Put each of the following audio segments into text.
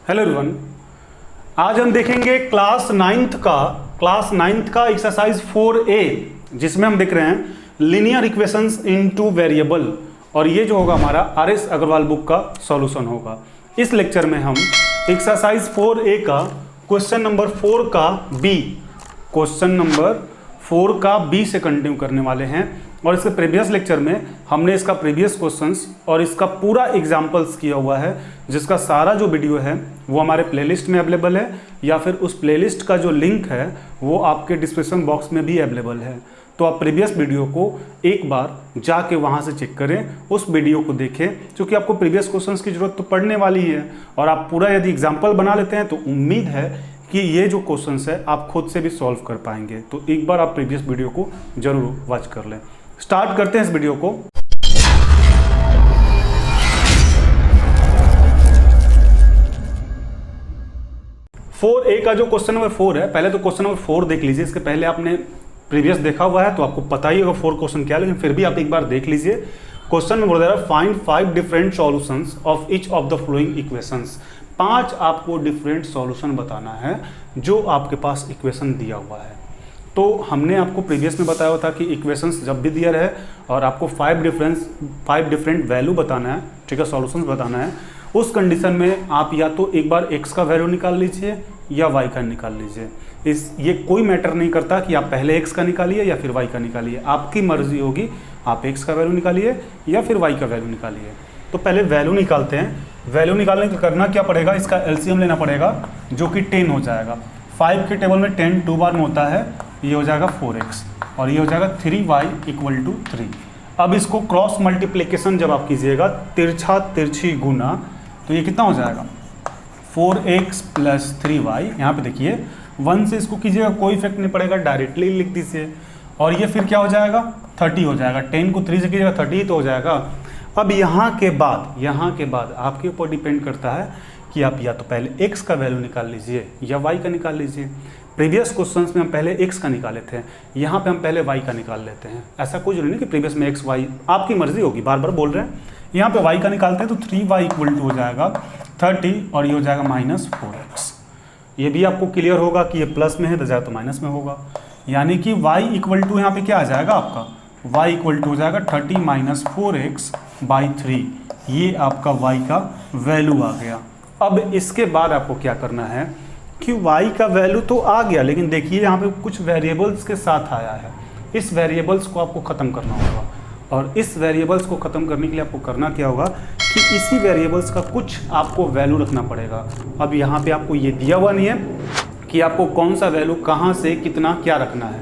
Hello everyone, आज हम देखेंगे क्लास नाइन्थ का एक्सरसाइज 4A, जिसमें हम देख रहे हैं लीनियर इक्वेशंस इनटू वेरिएबल, और ये जो होगा हमारा RS अग्रवाल बुक का सॉल्यूशन होगा। इस लेक्चर में हम एक्सरसाइज 4A का क्वेश्चन नंबर 4 का B से कंटिन्यू करने वाले हैं। और इसके प्रीवियस लेक्चर में हमने इसका प्रीवियस क्वेश्चंस और इसका पूरा एग्जाम्पल्स किया हुआ है, जिसका सारा जो वीडियो है वो हमारे प्लेलिस्ट में अवेलेबल है, या फिर उस प्लेलिस्ट का जो लिंक है वो आपके डिस्क्रिप्शन बॉक्स में भी अवेलेबल है। तो आप प्रीवियस वीडियो को एक बार जाके वहाँ से चेक करें, उस वीडियो को देखें, क्योंकि आपको प्रीवियस क्वेश्चंस की जरूरत तो पड़ने वाली है। और आप पूरा यदि एग्जाम्पल बना लेते हैं तो उम्मीद है कि ये जो क्वेश्चंस है आप खुद से भी सॉल्व कर पाएंगे। तो एक बार आप प्रीवियस वीडियो को जरूर वॉच कर लें। स्टार्ट करते हैं इस वीडियो को। A का जो क्वेश्चन नंबर 4 है, पहले तो क्वेश्चन नंबर 4 देख लीजिए। इसके पहले आपने प्रीवियस देखा हुआ है तो आपको पता ही होगा 4 क्वेश्चन क्या है, लेकिन फिर भी आप एक बार देख लीजिए। क्वेश्चन में बोल रहा है find 5 different solutions of each of the following equations. 5 आपको डिफरेंट सॉल्यूशन बताना है जो आपके पास इक्वेशन दिया हुआ है। तो हमने आपको प्रीवियस में बताया था कि इक्वेशंस जब भी दिया रहे और आपको 5 डिफरेंट वैल्यू बताना है, ठीक है, सॉल्यूशंस बताना है, उस कंडीशन में आप या तो एक बार x का वैल्यू निकाल लीजिए या y का निकाल लीजिए। ये कोई मैटर नहीं करता कि आप पहले x का निकालिए या फिर y का निकालिए, आपकी मर्जी होगी। आप x का वैल्यू निकालिए या फिर y का वैल्यू निकालिए। तो पहले वैल्यू निकालते हैं। वैल्यू निकालने के करना क्या पड़ेगा, इसका एलसीएम लेना पड़ेगा, जो कि 10 हो जाएगा। 5 के टेबल में 10 2 बार में होता है, ये हो जाएगा 4x और ये हो जाएगा 3y = 3। अब इसको क्रॉस मल्टीप्लिकेशन जब आप कीजिएगा, तिरछा तिरछी गुना, तो ये कितना हो जाएगा 4x + 3y। यहाँ पे देखिए 1 से इसको कीजिएगा, कोई इफेक्ट नहीं पड़ेगा, डायरेक्टली लिख दीजिए। और ये फिर क्या हो जाएगा 30 हो जाएगा। 10 को 3 से कीजिएगा 30 तो हो जाएगा। अब यहाँ के बाद आपके ऊपर डिपेंड करता है कि आप या तो पहले x का वैल्यू निकाल लीजिए या y का निकाल लीजिए। प्रीवियस क्वेश्चंस में हम पहले x का निकाले थे, यहाँ पे हम पहले y का निकाल लेते हैं। ऐसा कुछ नहीं कि प्रीवियस में x y, आपकी मर्जी होगी, बार बार बोल रहे हैं। यहाँ पे y का निकालते हैं तो 3y = हो जाएगा 30 और ये हो जाएगा -4x। ये भी आपको क्लियर होगा कि ये प्लस में है तो जाए तो माइनस में होगा, यानी कि y = यहाँ पे क्या आ जाएगा आपका, y = हो जाएगा 30 - 4x/3। ये आपका y का वैल्यू आ गया। अब इसके बाद आपको क्या करना है कि y का वैल्यू तो आ गया, लेकिन देखिए यहाँ पे कुछ वेरिएबल्स के साथ आया है। इस वेरिएबल्स को आपको ख़त्म करना होगा, और इस वेरिएबल्स को ख़त्म करने के लिए आपको करना क्या होगा कि इसी वेरिएबल्स का कुछ आपको वैल्यू रखना पड़ेगा। अब यहाँ पे आपको ये दिया हुआ नहीं है कि आपको कौन सा वैल्यू कहाँ से कितना क्या रखना है,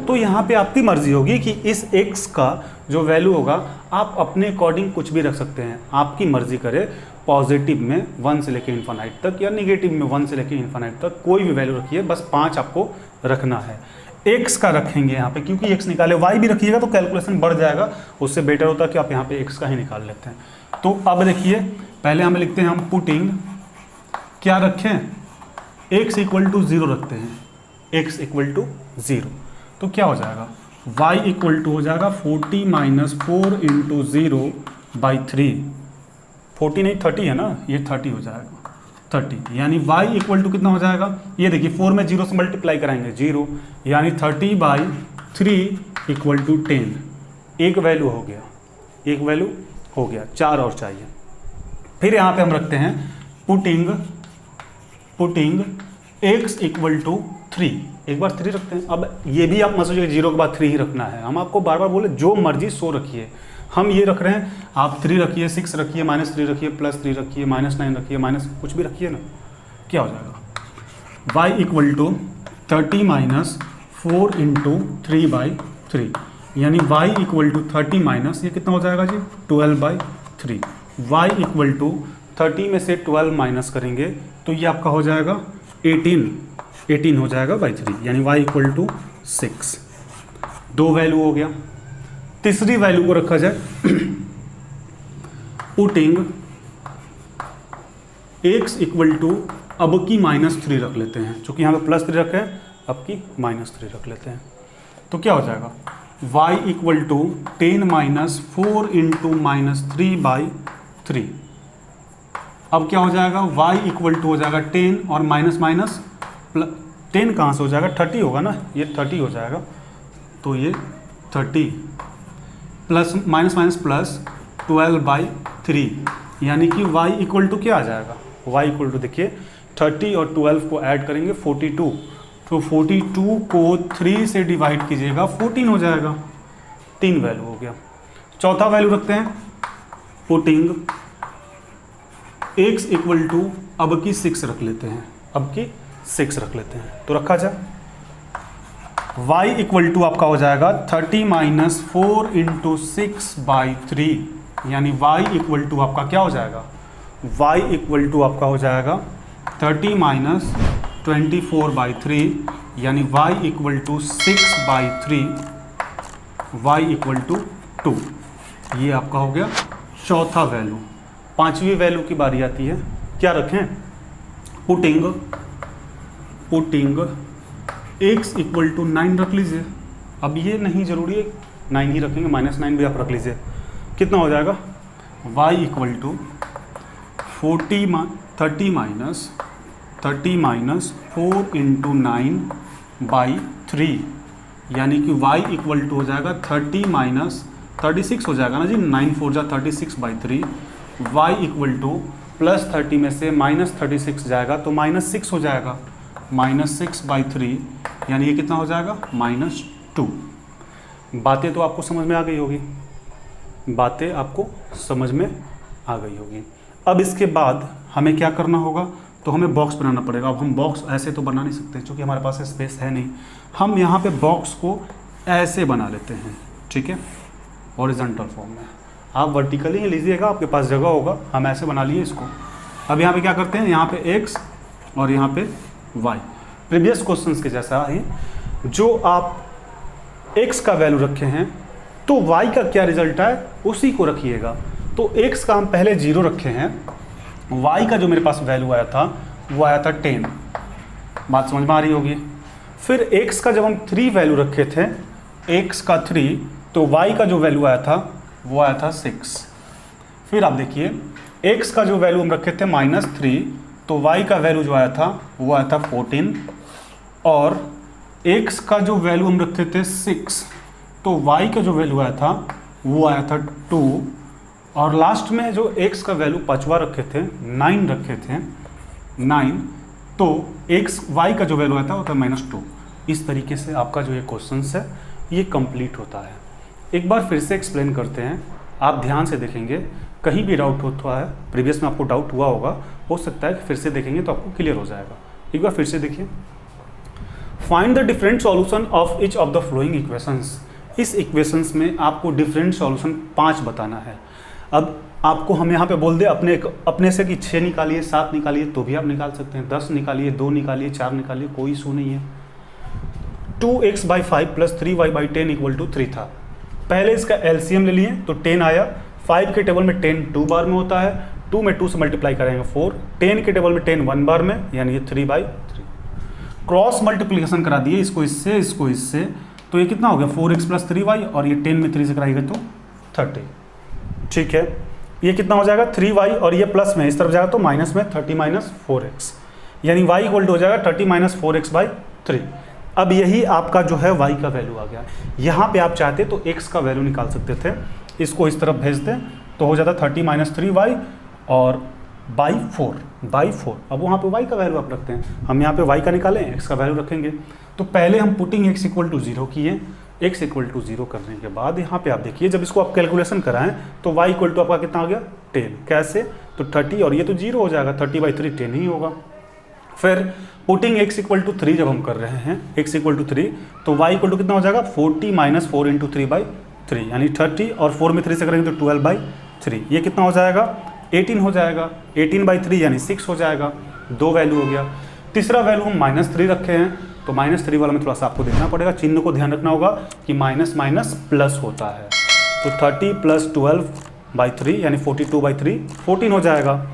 तो यहाँ पे आपकी मर्जी होगी कि इस x का जो वैल्यू होगा आप अपने अकॉर्डिंग कुछ भी रख सकते हैं। आपकी मर्जी करे, पॉजिटिव में 1 से लेकर इन्फिनाइट तक या निगेटिव में 1 से लेकर इन्फिनाइट तक, कोई भी वैल्यू रखिए, बस 5 आपको रखना है। x का रखेंगे यहाँ पे, क्योंकि x निकाले, y भी रखिएगा तो कैलकुलेशन बढ़ जाएगा, उससे बेटर होता है कि आप यहाँ पे x का ही निकाल लेते हैं। तो अब देखिए पहले हमें लिखते हैं, हम पुटिंग क्या रखें, x = 0 रखते हैं, x = 0। तो क्या हो जाएगा, y = हो जाएगा 40 - 4 × 0/3। 40 नहीं 30 है ना, ये 30 हो जाएगा 30, यानी y = कितना हो जाएगा, ये देखिए 4 में 0 से मल्टीप्लाई कराएंगे 0, यानी 30/3 = 10। एक वैल्यू हो गया, 4 और चाहिए। फिर यहाँ पे हम रखते हैं पुटिंग x = 3, एक बार 3 रखते हैं। अब ये भी आप मत सोचिए 0 के बाद 3 ही रखना है, हम आपको बार बार बोले जो मर्जी सो रखिए। हम ये रख रहे हैं, आप 3 रखिए, 6 रखिए, -3 रखिए, +3 रखिए, -9 रखिए, माइनस कुछ भी रखिए ना, क्या हो जाएगा, y = 30 - 4 × 3/3, यानी y = 30 ये कितना हो जाएगा जी 12/3। y = 30 में से 12 माइनस करेंगे तो ये आपका हो जाएगा 18 हो जाएगा बाई 3, यानी y = 6। 2 वैल्यू हो गया। तीसरी वैल्यू को रखा जाए, पुटिंग x = अब की -3 रख लेते हैं, चूंकि यहाँ पे +3 रखे हैं, अब की -3 रख लेते हैं। तो क्या हो जाएगा, y = 10 - 4 × -3/3। अब क्या हो जाएगा, y इक्वल टू हो जाएगा 10 और माइनस माइनस 10 कहाँ से हो जाएगा, 30 होगा ना, ये 30 हो जाएगा, तो ये 30 प्लस माइनस माइनस प्लस 12/3, यानी कि y इक्वल टू क्या आ जाएगा, y इक्वल टू देखिए 30 और 12 को ऐड करेंगे 42, तो 42 को 3 से डिवाइड कीजिएगा 14 हो जाएगा, 3 वैल्यू हो गया। चौथा वैल्यू रखते हैं, पुटिंग x इक्वल टू अब की 6 रख लेते हैं, अब की 6 रख लेते हैं, तो रखा जाए y इक्वल टू आपका हो जाएगा 30 माइनस 4 इंटू 6/3, यानी y इक्वल टू आपका क्या हो जाएगा, y इक्वल टू आपका हो जाएगा 30 माइनस 24/3, यानी y equal to 6/3, y equal to 2। ये आपका हो गया चौथा वैल्यू। पांचवी वैल्यू की बारी आती है, क्या रखें, पुटिंग x इक्वल टू 9 रख लीजिए। अब ये नहीं जरूरी है 9 ही रखेंगे, -9 भी आप रख लीजिए। कितना हो जाएगा, y equal to 30 minus 4 into 9/3, यानी कि y इक्वल टू हो जाएगा 30 माइनस 36 हो जाएगा ना जी, 9 4 जा 36/3, y इक्वल टू प्लस 30 में से माइनस 36 जाएगा तो -6 हो जाएगा, -6/3, यानी ये कितना हो जाएगा, -2। बातें तो आपको समझ में आ गई होगी, बातें आपको समझ में आ गई होगी। अब इसके बाद हमें क्या करना होगा, तो हमें बॉक्स बनाना पड़ेगा। अब हम बॉक्स ऐसे तो बना नहीं सकते क्योंकि हमारे पास स्पेस है नहीं, हम यहाँ पे बॉक्स को ऐसे बना लेते हैं, ठीक है, हॉरिजॉन्टल फॉर्म में। आप वर्टिकली ही लीजिएगा, आपके पास जगह होगा, हम ऐसे बना लिए इसको। अब यहाँ पे क्या करते हैं, यहाँ पे x और यहाँ पे y, प्रीवियस क्वेश्चंस के जैसा ही जो आप x का वैल्यू रखे हैं तो y का क्या रिजल्ट है उसी को रखिएगा। तो x का हम पहले 0 रखे हैं, y का जो मेरे पास वैल्यू आया था वो आया था 10, बात समझ में आ रही होगी। फिर x का जब हम 3 वैल्यू रखे थे, x का 3, तो y का जो वैल्यू आया था वो आया था 6। फिर आप देखिए x का जो वैल्यू हम रखे थे -3, तो y का वैल्यू जो आया था वो आया था 14, और x का जो वैल्यू हम रखे थे 6, तो y का जो वैल्यू आया था वो आया था 2, और लास्ट में जो x का वैल्यू 5वां रखे थे 9 रखे थे 9, तो y का जो वैल्यू आया था वो था -2। इस तरीके से आपका जो ये क्वेश्चन है ये कंप्लीट होता है। एक बार फिर से एक्सप्लेन करते हैं, आप ध्यान से देखेंगे, कहीं भी डाउट होता है, प्रीवियस में आपको डाउट हुआ होगा, हो सकता है कि फिर से देखेंगे तो आपको क्लियर हो जाएगा। एक बार फिर से देखिए, find the different solution of each of the flowing equations. इस इक्वेशंस में आपको डिफरेंट सॉल्यूशन 5 बताना है। अब आपको हम यहाँ पे बोल दे अपने से कि 6 निकालिए, 7 निकालिए, तो भी आप निकाल सकते हैं, 10 निकालिए, 2 निकालिए, 4 निकालिए, कोई इशू नहीं है। 2x/5 + 3y/10 = 3 था। पहले इसका एलसीएम ले लिए तो 10 आया। 5 के टेबल में 10 2 बार में होता है, 2 में 2 से मल्टीप्लाई करेंगे 4, 10 के टेबल में 10 1 बार में, यानी ये 3/3। क्रॉस मल्टीप्लिकेशन करा दिए, इसको इससे इसको इससे, तो ये कितना हो गया 4x + 3y, और ये 10 में 3 से कराएगा तो 30। ठीक है, ये कितना हो जाएगा 3y, और ये प्लस में इस तरफ जाएगा तो माइनस में 30 - 4x, यानी y इक्वल हो जाएगा 30 - 4x/3। अब यही आपका जो है y का वैल्यू आ गया। यहाँ पे आप चाहते तो x का वैल्यू निकाल सकते थे, इसको इस तरफ भेज दें तो हो जाता 30 - 3y और /4। अब वहाँ पे y का वैल्यू आप रखते हैं, हम यहाँ पे y का निकालें, x का वैल्यू रखेंगे। तो पहले हम पुटिंग x = 0 किए, x = 0 करने के बाद यहाँ पे आप देखिए जब इसको आप कैलकुलेशन कराएं तो y = आपका कितना आ गया 10। कैसे, तो 30 और ये तो 0 हो जाएगा, 30/3 10 ही होगा। फिर पुटिंग x = 3 जब हम कर रहे हैं, x = 3, तो y = कितना हो जाएगा 40 - 4 × 3/3, यानी 30, और 4 में 3 से करेंगे तो 12/3, ये कितना हो जाएगा 18 हो जाएगा। 18/3 यानी 6 हो जाएगा, 2 वैल्यू हो गया। तीसरा वैल्यू हम -3 रखे हैं, तो -3 वाला में थोड़ा सा आपको देखना पड़ेगा, चिन्ह को ध्यान रखना होगा कि माइनस माइनस प्लस होता है। तो 30 + 12/3 यानी 42/3, 14 हो जाएगा।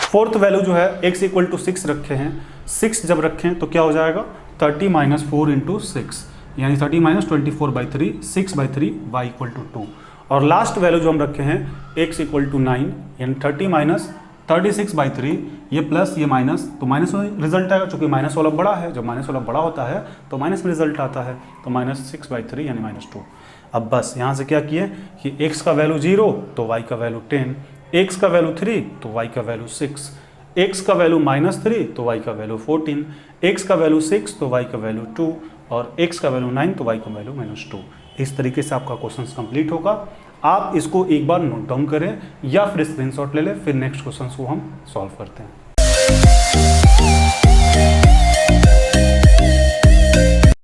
फोर्थ वैल्यू जो है x = 6 रखे हैं, 6 जब रखें तो क्या हो जाएगा 30 - 4 × 6, यानी 30 - 24/3, 6/3, y = 2। और लास्ट वैल्यू जो हम रखे हैं x = 9, यानी 30 - 36/3 ये प्लस ये माइनस, तो माइनस में रिजल्ट आएगा, चूंकि माइनस वाला बड़ा है, जब माइनस वाला बड़ा होता है तो माइनस में रिजल्ट आता है, तो -6/3 यानी -2। अब बस यहाँ से क्या किए कि x का वैल्यू 0 तो y का वैल्यू 10, x का वैल्यू 3 तो y का वैल्यू 6, x का वैल्यू -3 तो y का वैल्यू 14, x का वैल्यू 6 तो y का वैल्यू 2 और x का वैल्यू 9 तो y का वैल्यू -2। इस तरीके से आपका क्वेश्चन कंप्लीट होगा। आप इसको एक बार नोट डाउन करें या फिर स्क्रीनशॉट ले लें, फिर नेक्स्ट क्वेश्चन को हम सॉल्व करते हैं।